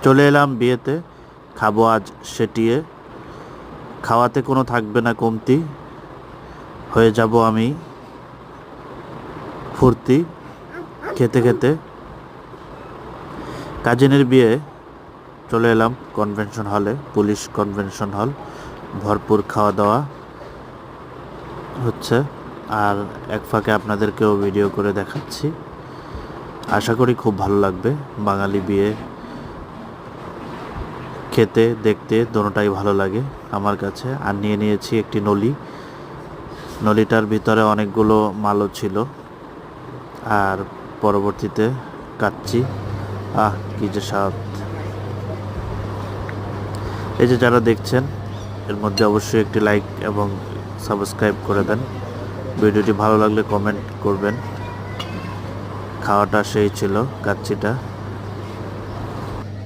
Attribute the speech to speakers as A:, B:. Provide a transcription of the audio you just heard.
A: চলে এলাম বিয়েতে, খাবো আজ সেটিয়ে। খাওয়াতে কোনো থাকবে না কমতি, হয়ে যাব আমি ফুর্তি খেতে খেতে। কাজিনের বিয়ে, চলে এলাম কনভেনশন হলে, পুলিশ কনভেনশন হল। ভরপুর খাওয়া দাওয়া হচ্ছে, আর এক ফাঁকে আপনাদেরকেও ভিডিও করে দেখাচ্ছি। আশা করি খুব ভালো লাগবে। বাঙালি বিয়ে খেতে দেখতে দোনোটাই ভালো লাগে আমার কাছে। আর নিয়ে নিয়েছি একটি নলি, নলিটার ভিতরে অনেকগুলো মালও ছিল, আর পরবর্তীতে কাচ্চি। কি যে স্বাদ! এই যে যারা দেখছেন, এর মধ্যে অবশ্যই একটি লাইক এবং সাবস্ক্রাইব করে দেন। ভিডিওটি ভালো লাগলে কমেন্ট করবেন। খাওয়াটা সেই ছিল, কাচ্চিটা।